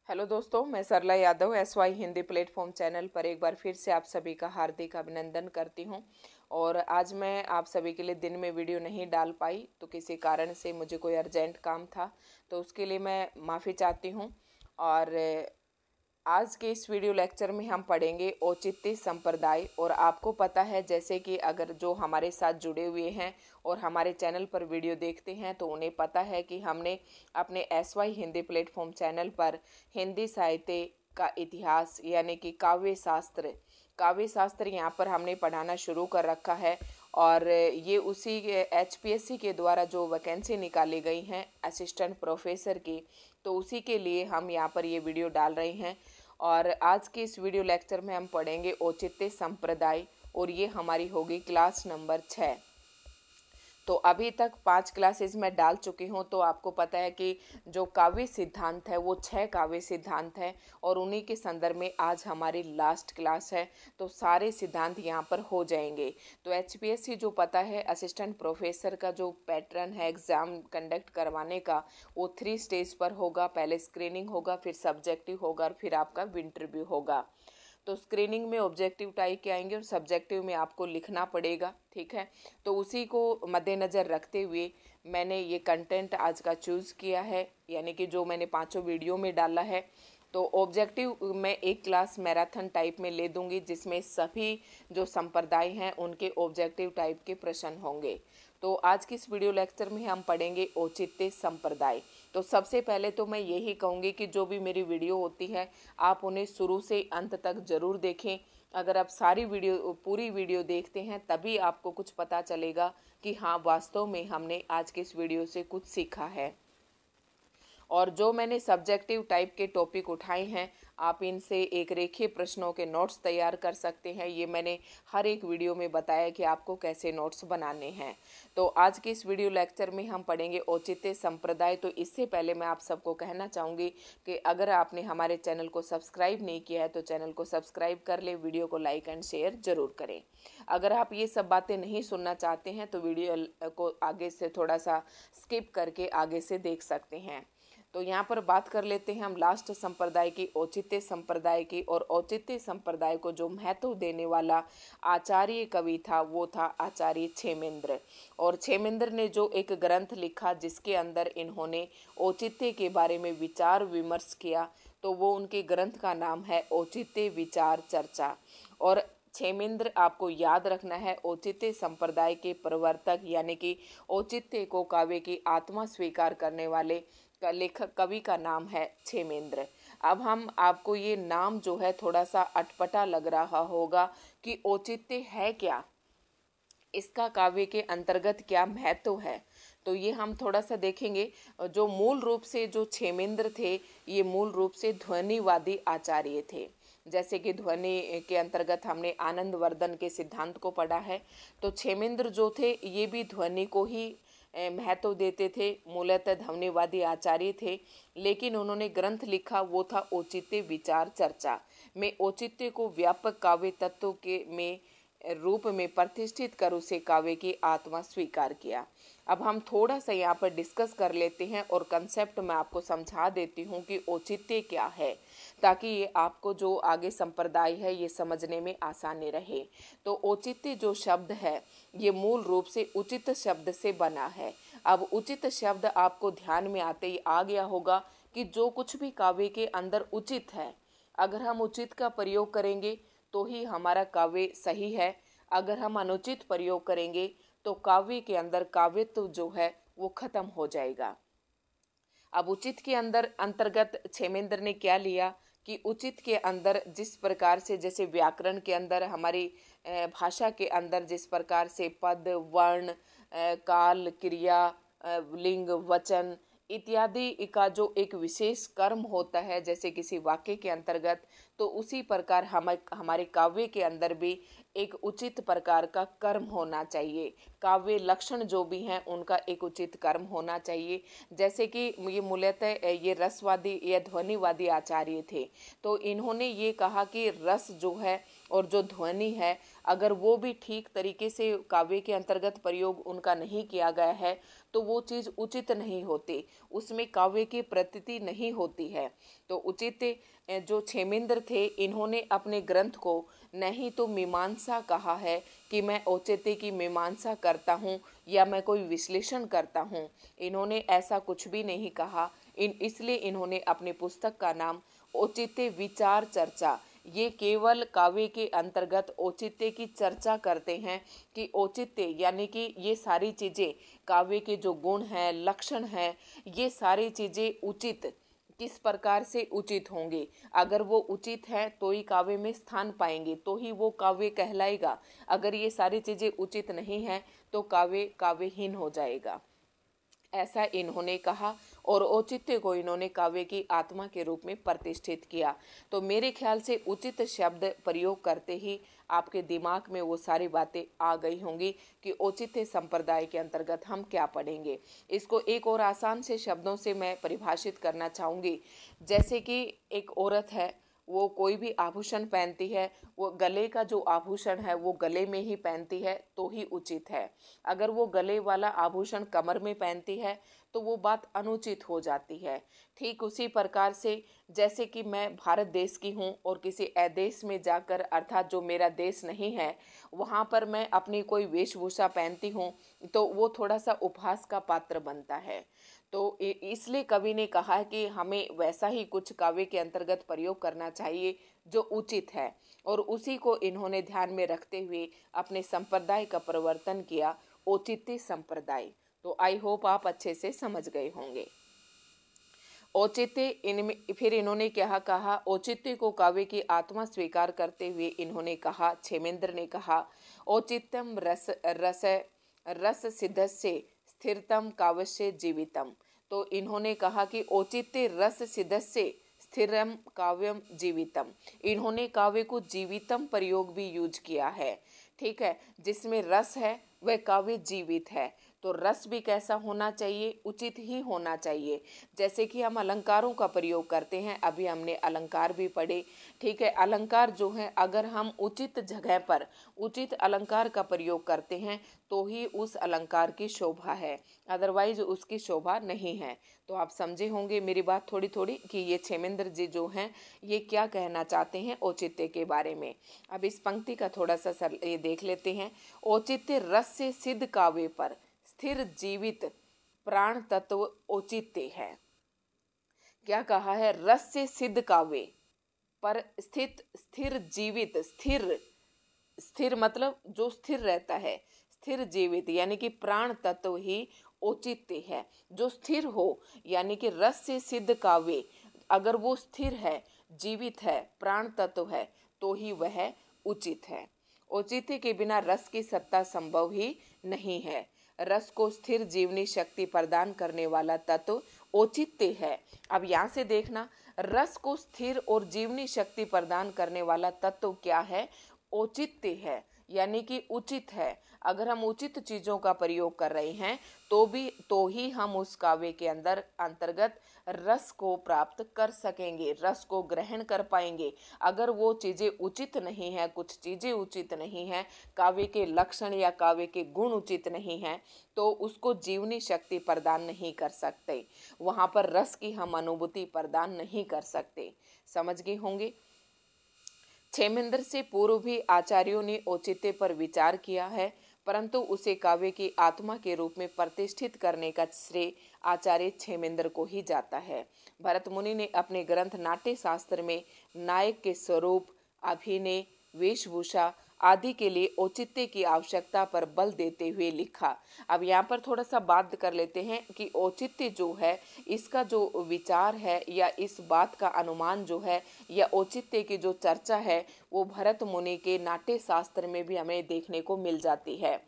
Hello दोस्तों, मैं Sarla Yadav SY Hindi platform channel पर एक बार फिर से आप सभी का हार्दिक अभिनंदन करती हूं। और आज मैं आप सभी के लिए दिन में वीडियो नहीं डाल पाई, तो किसी कारण से मुझे कोई अर्जेंट काम था, तो उसके लिए मैं माफ़ी चाहती हूं। और आज के इस वीडियो लेक्चर में हम पढ़ेंगे औचित्य संप्रदाय। और आपको पता है, जैसे कि अगर जो हमारे साथ जुड़े हुए हैं और हमारे चैनल पर वीडियो देखते हैं तो उन्हें पता है कि हमने अपने SY हिंदी प्लेटफॉर्म चैनल पर हिंदी साहित्य का इतिहास यानी कि काव्य शास्त्र यहाँ पर हमने पढ़ाना शुरू कर रखा है। और ये उसी HPSC के द्वारा जो वैकेंसी निकाली गई हैं असिस्टेंट प्रोफेसर की, तो उसी के लिए हम यहाँ पर ये वीडियो डाल रहे हैं। और आज के इस वीडियो लेक्चर में हम पढ़ेंगे औचित्य संप्रदाय, और ये हमारी होगी क्लास नंबर 6। तो अभी तक 5 क्लासेस में डाल चुकी हूँ, तो आपको पता है कि जो काव्य सिद्धांत है वो 6 काव्य सिद्धांत है, और उन्हीं के संदर्भ में आज हमारी लास्ट क्लास है। तो सारे सिद्धांत यहाँ पर हो जाएंगे। तो HPSC जो पता है असिस्टेंट प्रोफेसर का जो पैटर्न है एग्ज़ाम कंडक्ट करवाने का, वो 3 स्टेज पर होगा। पहले स्क्रीनिंग होगा, फिर सब्जेक्टिव होगा, और फिर आपका इंटरव्यू होगा। तो स्क्रीनिंग में ऑब्जेक्टिव टाइप के आएंगे और सब्जेक्टिव में आपको लिखना पड़ेगा, ठीक है। तो उसी को मद्देनज़र रखते हुए मैंने ये कंटेंट आज का चूज़ किया है, यानी कि जो मैंने 5 वीडियो में डाला है। तो ऑब्जेक्टिव मैं एक क्लास मैराथन टाइप में ले दूंगी, जिसमें सभी जो संप्रदाय हैं उनके ऑब्जेक्टिव टाइप के प्रश्न होंगे। तो आज की इस वीडियो लेक्चर में हम पढ़ेंगे औचित्य संप्रदाय। तो सबसे पहले तो मैं यही कहूँगी कि जो भी मेरी वीडियो होती है आप उन्हें शुरू से अंत तक ज़रूर देखें। अगर आप पूरी वीडियो देखते हैं तभी आपको कुछ पता चलेगा कि हाँ, वास्तव में हमने आज के इस वीडियो से कुछ सीखा है। और जो मैंने सब्जेक्टिव टाइप के टॉपिक उठाए हैं, आप इनसे एक रेखीय प्रश्नों के नोट्स तैयार कर सकते हैं। ये मैंने हर एक वीडियो में बताया कि आपको कैसे नोट्स बनाने हैं। तो आज के इस वीडियो लेक्चर में हम पढ़ेंगे औचित्य संप्रदाय। तो इससे पहले मैं आप सबको कहना चाहूँगी कि अगर आपने हमारे चैनल को सब्सक्राइब नहीं किया है तो चैनल को सब्सक्राइब कर ले, वीडियो को लाइक एंड शेयर ज़रूर करें। अगर आप ये सब बातें नहीं सुनना चाहते हैं तो वीडियो को आगे से थोड़ा सा स्किप करके आगे से देख सकते हैं। तो यहाँ पर बात कर लेते हैं हम लास्ट संप्रदाय की, औचित्य संप्रदाय की। और औचित्य संप्रदाय को जो महत्व देने वाला आचार्य कवि था वो था आचार्य क्षेमेंद्र। और क्षेमेंद्र ने जो एक ग्रंथ लिखा जिसके अंदर इन्होंने औचित्य के बारे में विचार विमर्श किया, तो वो उनके ग्रंथ का नाम है औचित्य विचार चर्चा। और क्षेमेंद्र, आपको याद रखना है, औचित्य संप्रदाय के प्रवर्तक यानी कि औचित्य को काव्य की आत्मा स्वीकार करने वाले लेखक कवि का नाम है क्षेमेंद्र। अब हम आपको ये नाम जो है थोड़ा सा अटपटा लग रहा होगा कि औचित्य है क्या, इसका काव्य के अंतर्गत क्या महत्व है। तो ये हम थोड़ा सा देखेंगे। जो मूल रूप से जो क्षेमेंद्र थे, ये मूल रूप से ध्वनिवादी आचार्य थे। जैसे कि ध्वनि के अंतर्गत हमने आनंदवर्धन के सिद्धांत को पढ़ा है, तो क्षेमेंद्र जो थे ये भी ध्वनि को ही महत्व देते थे, मूलतः ध्वनिवादी आचार्य थे। लेकिन उन्होंने ग्रंथ लिखा वो था औचित्य विचार चर्चा। में औचित्य को व्यापक काव्य तत्व के में रूप में प्रतिष्ठित कर उसे काव्य की आत्मा स्वीकार किया। अब हम थोड़ा सा यहाँ पर डिस्कस कर लेते हैं और कंसेप्ट मैं आपको समझा देती हूँ कि औचित्य क्या है, ताकि ये आपको जो आगे संप्रदाय है ये समझने में आसानी रहे। तो औचित्य जो शब्द है ये मूल रूप से उचित शब्द से बना है। अब उचित शब्द आपको ध्यान में आते ही आ गया होगा कि जो कुछ भी काव्य के अंदर उचित है, अगर हम उचित का प्रयोग करेंगे तो ही हमारा काव्य सही है। अगर हम अनुचित प्रयोग करेंगे तो काव्य के अंदर काव्यत्व जो है वो खत्म हो जाएगा। अब उचित के अंदर अंतर्गत क्षेमेंद्र ने क्या लिया कि उचित के अंदर जिस प्रकार से, जैसे व्याकरण के अंदर हमारी भाषा के अंदर जिस प्रकार से पद, वर्ण, काल, क्रिया, लिंग, वचन इत्यादि का जो एक विशेष कर्म होता है जैसे किसी वाक्य के अंतर्गत, तो उसी प्रकार हमारे काव्य के अंदर भी एक उचित प्रकार का कर्म होना चाहिए। काव्य लक्षण जो भी हैं उनका एक उचित कर्म होना चाहिए। जैसे कि ये मूलतः ये रसवादी या ध्वनिवादी आचार्य थे, तो इन्होंने ये कहा कि रस जो है और जो ध्वनि है अगर वो भी ठीक तरीके से काव्य के अंतर्गत प्रयोग उनका नहीं किया गया है तो वो चीज़ उचित नहीं होती, उसमें काव्य की प्रतीति नहीं होती है। तो उचित जो क्षेमेंद्र थे इन्होंने अपने ग्रंथ को नहीं तो मीमांसा कहा है कि मैं औचित्य की मीमांसा करता हूँ या मैं कोई विश्लेषण करता हूँ, इन्होंने ऐसा कुछ भी नहीं कहा। इसलिए इन्होंने अपनी पुस्तक का नाम औचित्य विचार चर्चा, ये केवल काव्य के अंतर्गत औचित्य की चर्चा करते हैं कि औचित्य यानी कि ये सारी चीज़ें काव्य के जो गुण हैं लक्षण हैं ये सारी चीज़ें उचित किस प्रकार से उचित होंगे, अगर वो उचित है तो ही काव्य में स्थान पाएंगे तो ही वो काव्य कहलाएगा, अगर ये सारी चीज़ें उचित नहीं है तो काव्य काव्यहीन हो जाएगा, ऐसा इन्होंने कहा। और औचित्य को इन्होंने काव्य की आत्मा के रूप में प्रतिष्ठित किया। तो मेरे ख्याल से उचित शब्द प्रयोग करते ही आपके दिमाग में वो सारी बातें आ गई होंगी कि औचित्य संप्रदाय के अंतर्गत हम क्या पढ़ेंगे। इसको एक और आसान से शब्दों से मैं परिभाषित करना चाहूँगी। जैसे कि एक औरत है, वो कोई भी आभूषण पहनती है, वो गले का जो आभूषण है वो गले में ही पहनती है तो ही उचित है, अगर वो गले वाला आभूषण कमर में पहनती है तो वो बात अनुचित हो जाती है। ठीक उसी प्रकार से जैसे कि मैं भारत देश की हूँ और किसी अदेश में जाकर अर्थात जो मेरा देश नहीं है वहाँ पर मैं अपनी कोई वेशभूषा पहनती हूँ तो वो थोड़ा सा उपहास का पात्र बनता है। तो इसलिए कवि ने कहा कि हमें वैसा ही कुछ काव्य के अंतर्गत प्रयोग करना चाहिए जो उचित है, और उसी को इन्होंने ध्यान में रखते हुए अपने संप्रदाय का परिवर्तन किया, औचित्य संप्रदाय। तो आई होप आप अच्छे से समझ गए होंगे। औचित्य इनमें फिर इन्होंने क्या कहा, औचित्य को काव्य की आत्मा स्वीकार करते हुए इन्होंने कहा, क्षेमेंद्र ने कहा, औचित्यम रस रस रस सिद्धस्य स्थिरतम काव्यस्य जीवितम। तो इन्होंने कहा कि औचित्य रस सिद्धस्य स्थिरम काव्यम जीवितम, इन्होंने काव्य को जीवितम प्रयोग भी यूज किया है। ठीक है, जिसमें रस है वह काव्य जीवित है, तो रस भी कैसा होना चाहिए, उचित ही होना चाहिए। जैसे कि हम अलंकारों का प्रयोग करते हैं, अभी हमने अलंकार भी पढ़े। ठीक है, अलंकार जो है अगर हम उचित जगह पर उचित अलंकार का प्रयोग करते हैं तो ही उस अलंकार की शोभा है, अदरवाइज उसकी शोभा नहीं है। तो आप समझे होंगे मेरी बात थोड़ी थोड़ी कि ये क्षेमेंद्र जी जो हैं ये क्या कहना चाहते हैं औचित्य के बारे में। अब इस पंक्ति का थोड़ा सा ये देख लेते हैं। औचित्य रस से सिद्ध काव्य पर स्थिर जीवित प्राण तत्व औचित्य है। क्या कहा है, रस से सिद्ध काव्य पर स्थित स्थिर जीवित, स्थिर स्थिर मतलब जो स्थिर रहता है, स्थिर जीवित यानी कि प्राण तत्व ही औचित्य है, जो स्थिर हो, यानी कि रस से सिद्ध काव्य अगर वो स्थिर है, जीवित है, प्राण तत्व है तो ही वह उचित है। औचित्य के बिना रस की सत्ता संभव ही नहीं है। रस को स्थिर जीवनी शक्ति प्रदान करने वाला तत्व औचित्य है। अब यहाँ से देखना, रस को स्थिर और जीवनी शक्ति प्रदान करने वाला तत्व क्या है, औचित्य है, यानी कि उचित है। अगर हम उचित चीज़ों का प्रयोग कर रहे हैं तो ही हम उस काव्य के अंतर्गत रस को प्राप्त कर सकेंगे, रस को ग्रहण कर पाएंगे। अगर वो चीज़ें उचित नहीं हैं, कुछ चीज़ें उचित नहीं हैं, काव्य के लक्षण या काव्य के गुण उचित नहीं हैं, तो उसको जीवनी शक्ति प्रदान नहीं कर सकते, वहाँ पर रस की हम अनुभूति प्रदान नहीं कर सकते। समझ गए होंगे। क्षेमेंद्र से पूर्व भी आचार्यों ने औचित्य पर विचार किया है, परंतु उसे काव्य की आत्मा के रूप में प्रतिष्ठित करने का श्रेय आचार्य क्षेमेंद्र को ही जाता है। भरत मुनि ने अपने ग्रंथ नाट्य शास्त्र में नायक के स्वरूप, अभिनय, वेशभूषा आदि के लिए औचित्य की आवश्यकता पर बल देते हुए लिखा। अब यहाँ पर थोड़ा सा बात कर लेते हैं कि औचित्य जो है इसका जो विचार है या इस बात का अनुमान जो है या औचित्य की जो चर्चा है वो भरत मुनि के नाट्य शास्त्र में भी हमें देखने को मिल जाती है।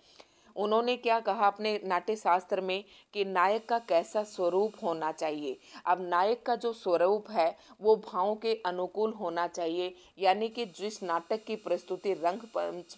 उन्होंने क्या कहा अपने नाट्य शास्त्र में कि नायक का कैसा स्वरूप होना चाहिए। अब नायक का जो स्वरूप है वो भावों के अनुकूल होना चाहिए, यानी कि जिस नाटक की प्रस्तुति रंग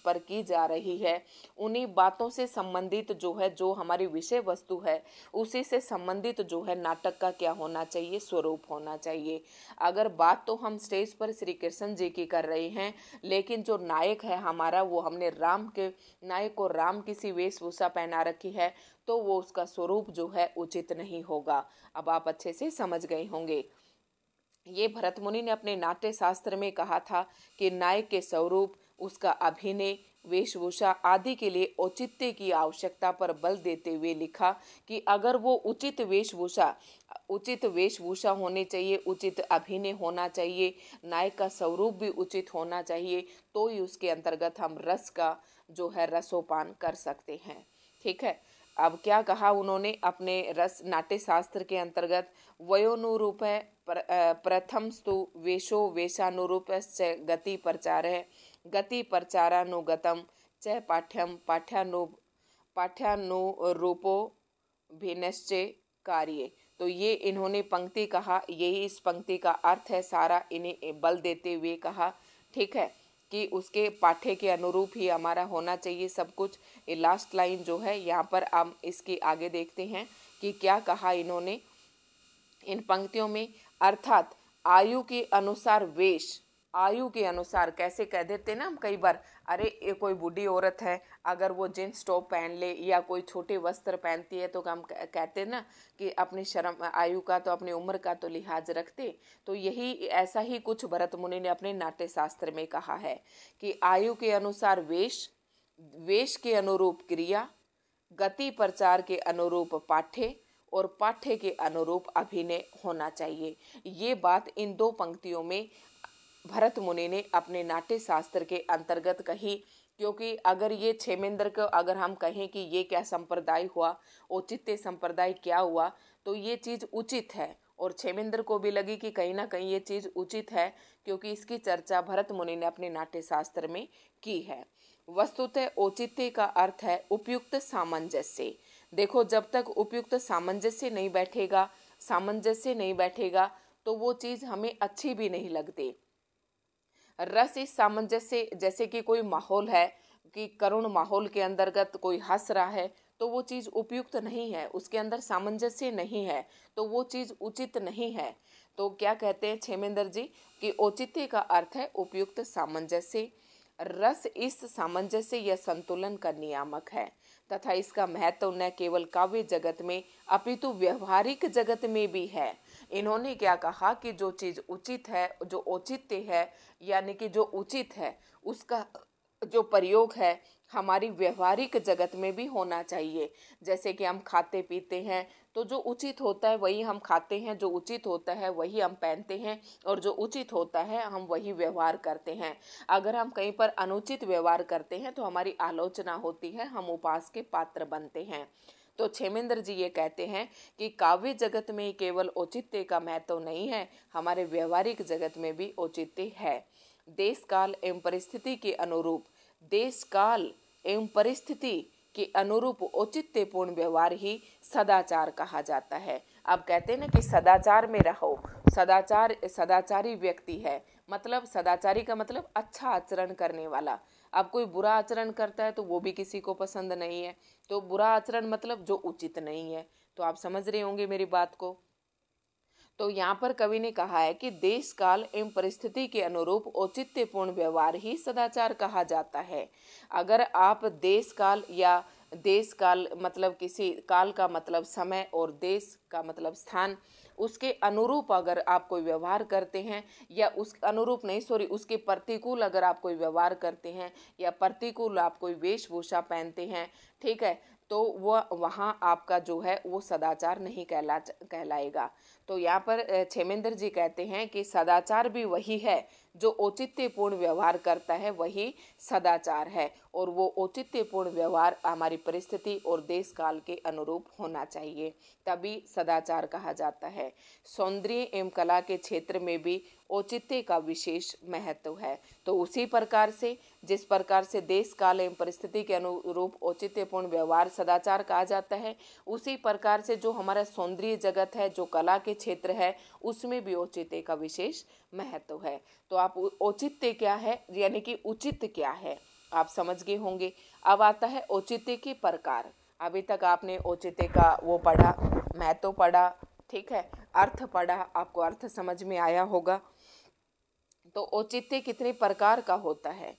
पर की जा रही है उन्हीं बातों से संबंधित जो है, जो हमारी विषय वस्तु है उसी से संबंधित जो है नाटक का क्या होना चाहिए, स्वरूप होना चाहिए। अगर बात तो हम स्टेज पर श्री कृष्ण जी की कर रहे हैं, लेकिन जो नायक है हमारा वो हमने राम के नायक को राम की सी वेशभूषा पहना रखी है, तो वो उसका स्वरूप जो है उचित नहीं होगा। अब आप अच्छे से समझ गए होंगे। ये भरत मुनि ने अपने नाट्य शास्त्र में कहा था कि नायक के स्वरूप, उसका अभिनय, वेशभूषा आदि के लिए औचित्य की आवश्यकता पर बल देते हुए लिखा कि अगर वो उचित वेशभूषा होनी चाहिए, उचित अभिनय होना चाहिए, नायक का स्वरूप भी उचित होना चाहिए, तो ही उसके अंतर्गत हम रस का जो है रसोपान कर सकते हैं। ठीक है। अब क्या कहा उन्होंने अपने रस नाट्य शास्त्र के अंतर्गत, वयोनुरूप प्रथम स्तु वेशो वेशानुरूपश्च गति प्रचारः गति प्रचारानुगतम च पाठ्यम पाठ्यानुरूपो भिन्नश्च कार्ये। तो ये इन्होंने पंक्ति कहा, यही इस पंक्ति का अर्थ है सारा, इन्हें बल देते हुए कहा। ठीक है, कि उसके पाठ्य के अनुरूप ही हमारा होना चाहिए सब कुछ। ये लास्ट लाइन जो है यहाँ पर हम इसके आगे देखते हैं कि क्या कहा इन्होंने इन पंक्तियों में, अर्थात आयु के अनुसार वेश, आयु के अनुसार कैसे कह देते ना हम कई बार, अरे ये कोई बूढ़ी औरत है अगर वो जींस टॉप पहन ले या कोई छोटे वस्त्र पहनती है तो हम कहते ना कि अपनी शर्म आयु का तो अपनी उम्र का तो लिहाज रखते। तो यही ऐसा ही कुछ भरत मुनि ने अपने नाट्य शास्त्र में कहा है कि आयु के अनुसार वेश, वेश के अनुरूप क्रिया, गति प्रचार के अनुरूप पाठ्य और पाठ्य के अनुरूप अभिनय होना चाहिए। ये बात इन दो पंक्तियों में भरत मुनि ने अपने नाट्य शास्त्र के अंतर्गत कही। क्योंकि अगर ये क्षेमेंद्र को अगर हम कहें कि ये क्या संप्रदाय हुआ, औचित्य संप्रदाय क्या हुआ, तो ये चीज़ उचित है और क्षेमेंद्र को भी लगी कि कहीं ना कहीं ये चीज़ उचित है, क्योंकि इसकी चर्चा भरत मुनि ने अपने नाट्य शास्त्र में की है। वस्तुतः औचित्य का अर्थ है उपयुक्त सामंजस्य। देखो, जब तक उपयुक्त सामंजस्य नहीं बैठेगा तो वो चीज़ हमें अच्छी भी नहीं लगती। रस इस सामंजस्य, जैसे कि कोई माहौल है कि करुण माहौल के अंतर्गत कोई हंस रहा है तो वो चीज़ उपयुक्त नहीं है, उसके अंदर सामंजस्य नहीं है, तो वो चीज़ उचित नहीं है। तो क्या कहते हैं क्षेमेंद्र जी कि औचित्य का अर्थ है उपयुक्त सामंजस्य। रस इस सामंजस्य या संतुलन का नियामक है तथा इसका महत्व न केवल काव्य जगत में अपितु व्यवहारिक जगत में भी है। इन्होंने क्या कहा कि जो चीज़ उचित है, जो औचित्य है, यानी कि जो उचित है उसका जो प्रयोग है हमारी व्यवहारिक जगत में भी होना चाहिए। जैसे कि हम खाते पीते हैं तो जो उचित होता है वही हम खाते हैं, जो उचित होता है वही हम पहनते हैं और जो उचित होता है हम वही व्यवहार करते हैं। अगर हम कहीं पर अनुचित व्यवहार करते हैं तो हमारी आलोचना होती है, हम उपहास के पात्र बनते हैं। तो क्षेमेंद्र जी ये कहते हैं कि काव्य जगत में केवल औचित्य का महत्व नहीं है, हमारे व्यवहारिक जगत में भी औचित्य है। देश काल एवं परिस्थिति के अनुरूप, देश काल एवं परिस्थिति के अनुरूप औचित्यपूर्ण व्यवहार ही सदाचार कहा जाता है। अब कहते हैं ना कि सदाचार में रहो, सदाचारी व्यक्ति है, मतलब सदाचारी का मतलब अच्छा आचरण करने वाला। अब कोई बुरा आचरण करता है तो वो भी किसी को पसंद नहीं है, तो बुरा आचरण मतलब जो उचित नहीं है। तो आप समझ रहे होंगे मेरी बात को। तो यहाँ पर कवि ने कहा है कि देश काल एवं परिस्थिति के अनुरूप औचित्यपूर्ण व्यवहार ही सदाचार कहा जाता है। अगर आप देश काल मतलब किसी काल का मतलब समय और देश का मतलब स्थान, उसके अनुरूप अगर आप कोई व्यवहार करते हैं या उस अनुरूप नहीं उसके प्रतिकूल अगर आप कोई व्यवहार करते हैं या प्रतिकूल आप कोई वेशभूषा पहनते हैं, ठीक है, तो वह वहाँ आपका जो है वो सदाचार नहीं कहलाएगा। तो यहाँ पर क्षेमेंद्र जी कहते हैं कि सदाचार भी वही है, जो औचित्यपूर्ण व्यवहार करता है वही सदाचार है। और वो औचित्यपूर्ण व्यवहार हमारी परिस्थिति और देश काल के अनुरूप होना चाहिए, तभी सदाचार कहा जाता है। सौंदर्य एवं कला के क्षेत्र में भी औचित्य का विशेष महत्व है। तो उसी प्रकार से जिस प्रकार से देश काल एवं परिस्थिति के अनुरूप औचित्यपूर्ण व्यवहार सदाचार कहा जाता है, उसी प्रकार से जो हमारा सौंदर्य जगत है, जो कला के क्षेत्र है, उसमें भी औचित्य का विशेष महत्व है। तो आप औचित्य क्या है यानी कि उचित क्या है आप समझ गए होंगे। अब आता है औचित्य के प्रकार। अभी तक आपने औचित्य का वो पढ़ा, महत्व पढ़ा, ठीक है, अर्थ पढ़ा, आपको अर्थ समझ में आया होगा। तो औचित्य कितने प्रकार का होता है?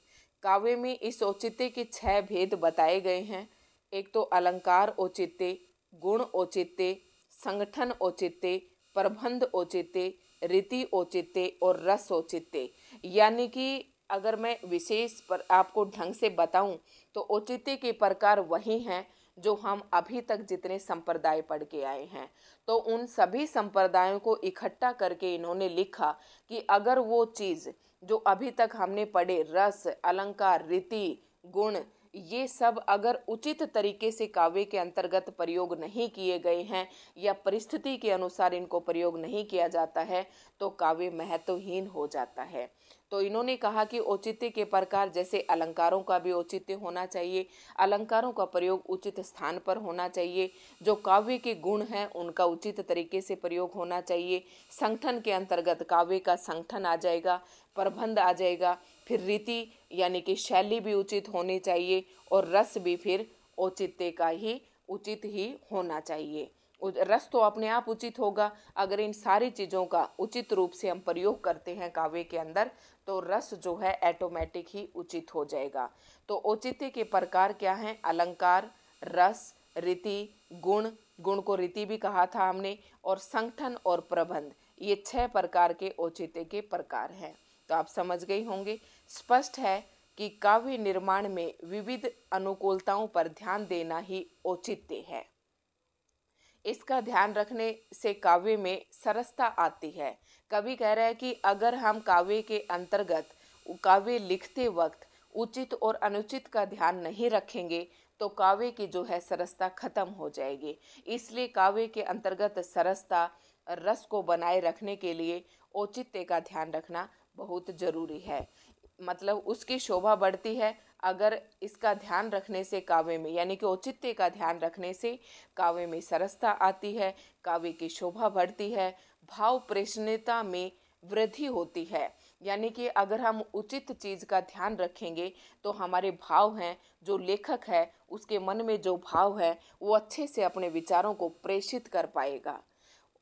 काव्य में इस औचित्य के 6 भेद बताए गए हैं। एक तो अलंकार औचित्य, गुण औचित्य, संगठन औचित्य, प्रबंध औचित्य, रीति औचित्य और रस औचित्य। यानी कि अगर मैं विशेष पर आपको ढंग से बताऊं तो औचित्य के प्रकार वही हैं जो हम अभी तक जितने संप्रदाय पढ़ के आए हैं। तो उन सभी संप्रदायों को इकट्ठा करके इन्होंने लिखा कि अगर वो चीज़ जो अभी तक हमने पढ़े, रस, अलंकार, रीति, गुण, ये सब अगर उचित तरीके से काव्य के अंतर्गत प्रयोग नहीं किए गए हैं या परिस्थिति के अनुसार इनको प्रयोग नहीं किया जाता है तो काव्य महत्वहीन हो जाता है। तो इन्होंने कहा कि औचित्य के प्रकार जैसे अलंकारों का भी औचित्य होना चाहिए, अलंकारों का प्रयोग उचित स्थान पर होना चाहिए, जो काव्य के गुण हैं उनका उचित तरीके से प्रयोग होना चाहिए, संगठन के अंतर्गत काव्य का संगठन आ जाएगा, प्रबंध आ जाएगा, फिर रीति यानी कि शैली भी उचित होनी चाहिए और रस भी फिर औचित्य का ही उचित ही होना चाहिए। रस तो अपने आप उचित होगा, अगर इन सारी चीज़ों का उचित रूप से हम प्रयोग करते हैं काव्य के अंदर तो रस जो है ऑटोमेटिक ही उचित हो जाएगा। तो औचित्य के प्रकार क्या हैं? अलंकार, रस, रीति, गुण, गुण को रीति भी कहा था हमने, और संगठन और प्रबंध, ये 6 प्रकार के औचित्य के प्रकार हैं। तो आप समझ गए होंगे। स्पष्ट है कि काव्य निर्माण में विविध अनुकूलताओं पर ध्यान देना ही औचित्य है। इसका ध्यान रखने से काव्य में सरसता आती है। कवि कह रहा है कि अगर हम काव्य के अंतर्गत काव्य लिखते वक्त उचित और अनुचित का ध्यान नहीं रखेंगे तो काव्य की जो है सरसता खत्म हो जाएगी। इसलिए काव्य के अंतर्गत सरसता, रस को बनाए रखने के लिए औचित्य का ध्यान रखना बहुत जरूरी है। मतलब उसकी शोभा बढ़ती है अगर इसका ध्यान रखने से काव्य में, यानी कि औचित्य का ध्यान रखने से काव्य में सरसता आती है, काव्य की शोभा बढ़ती है, भाव प्रेषणीयता में वृद्धि होती है। यानी कि अगर हम उचित चीज़ का ध्यान रखेंगे तो हमारे भाव हैं, जो लेखक है उसके मन में जो भाव है वो अच्छे से अपने विचारों को प्रेषित कर पाएगा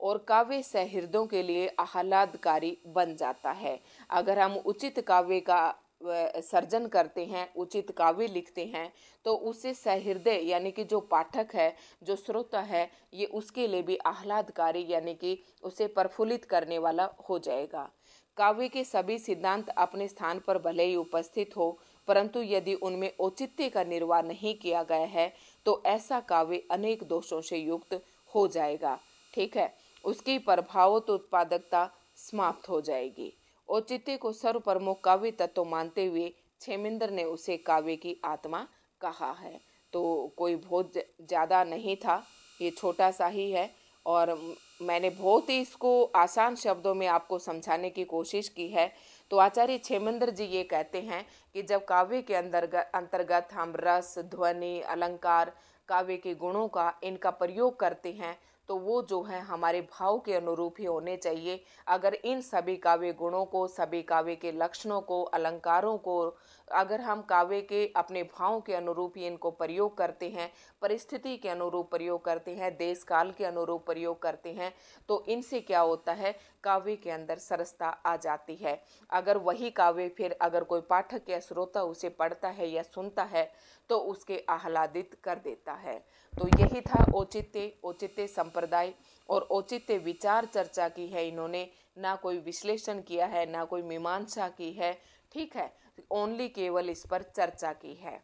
और काव्य सहृदयों के लिए आह्लादकारी बन जाता है। अगर हम उचित काव्य का सर्जन करते हैं, उचित काव्य लिखते हैं तो उससे सहृदय यानी कि जो पाठक है, जो श्रोता है, ये उसके लिए भी आह्लादकारी यानी कि उसे प्रफुल्लित करने वाला हो जाएगा। काव्य के सभी सिद्धांत अपने स्थान पर भले ही उपस्थित हो, परंतु यदि उनमें औचित्य का निर्वाह नहीं किया गया है तो ऐसा काव्य अनेक दोषों से युक्त हो जाएगा। ठीक है, उसकी प्रभावोत उत्पादकता समाप्त हो जाएगी। औचित्य को सर्वप्रमुख काव्य तत्व मानते हुए क्षेमेंद्र ने उसे काव्य की आत्मा कहा है। तो कोई बहुत ज़्यादा नहीं था, ये छोटा सा ही है और मैंने बहुत ही इसको आसान शब्दों में आपको समझाने की कोशिश की है। तो आचार्य क्षेमेंद्र जी ये कहते हैं कि जब काव्य के अंतर्गत हम रस, ध्वनि, अलंकार, काव्य के गुणों का इनका प्रयोग करते हैं तो वो जो है हमारे भाव के अनुरूप ही होने चाहिए। अगर इन सभी काव्य गुणों को, सभी काव्य के लक्षणों को, अलंकारों को अगर हम काव्य के अपने भाव के अनुरूप ही इनको प्रयोग करते हैं, परिस्थिति के अनुरूप प्रयोग करते हैं, देश काल के अनुरूप प्रयोग करते हैं तो इनसे क्या होता है, काव्य के अंदर सरसता आ जाती है। अगर वही काव्य फिर अगर कोई पाठक या श्रोता उसे पढ़ता है या सुनता है तो उसके आह्लादित कर देता है। तो यही था औचित्य, औचित्य संप्रदाय और औचित्य विचार चर्चा की है इन्होंने, ना कोई विश्लेषण किया है, ना कोई मीमांसा की है। ठीक है, ओनली केवल इस पर चर्चा की है।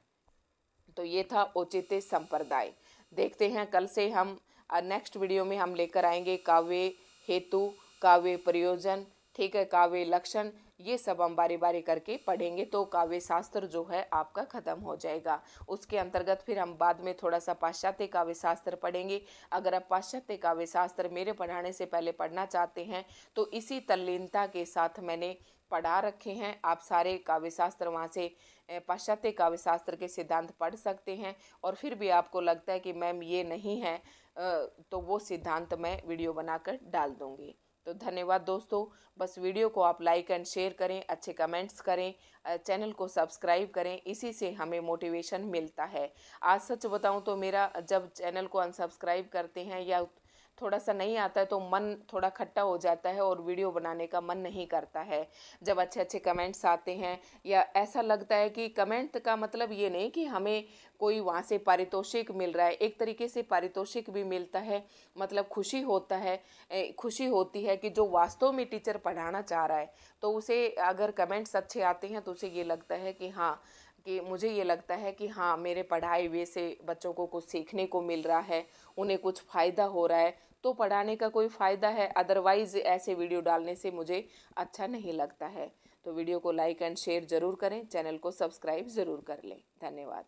तो ये था औचित्य संप्रदाय। देखते हैं कल से हम नेक्स्ट वीडियो में हम लेकर आएंगे काव्य हेतु, काव्य प्रयोजन, ठीक है, काव्य लक्षण ये सब हम बारी बारी करके पढ़ेंगे तो काव्य शास्त्र जो है आपका खत्म हो जाएगा। उसके अंतर्गत फिर हम बाद में थोड़ा सा पाश्चात्य काव्य शास्त्र पढ़ेंगे। अगर आप पाश्चात्य काव्य शास्त्र मेरे पढ़ाने से पहले पढ़ना चाहते हैं तो इसी तल्लीनता के साथ मैंने पढ़ा रखे हैं। आप सारे काव्य शास्त्र वहाँ से पाश्चात्य काव्य शास्त्र के सिद्धांत पढ़ सकते हैं। और फिर भी आपको लगता है कि मैम ये नहीं है, तो वो सिद्धांत मैं वीडियो बनाकर डाल दूंगी। तो धन्यवाद दोस्तों। बस वीडियो को आप लाइक एंड शेयर करें, अच्छे कमेंट्स करें, चैनल को सब्सक्राइब करें, इसी से हमें मोटिवेशन मिलता है। आज सच बताऊं तो मेरा जब चैनल को अनसब्सक्राइब करते हैं या थोड़ा सा नहीं आता है तो मन थोड़ा खट्टा हो जाता है और वीडियो बनाने का मन नहीं करता है। जब अच्छे अच्छे कमेंट्स आते हैं या ऐसा लगता है कि कमेंट का मतलब ये नहीं कि हमें कोई वहाँ से पारितोषिक मिल रहा है, एक तरीके से पारितोषिक भी मिलता है, मतलब खुशी होता है, खुशी होती है कि जो वास्तव में टीचर पढ़ाना चाह रहा है तो उसे अगर कमेंट्स अच्छे आते हैं तो उसे ये लगता है कि हाँ, कि मुझे ये लगता है कि हाँ मेरे पढ़ाई वे से बच्चों को कुछ सीखने को मिल रहा है, उन्हें कुछ फ़ायदा हो रहा है, तो पढ़ाने का कोई फ़ायदा है। अदरवाइज़ ऐसे वीडियो डालने से मुझे अच्छा नहीं लगता है। तो वीडियो को लाइक एंड शेयर ज़रूर करें, चैनल को सब्सक्राइब ज़रूर कर लें। धन्यवाद।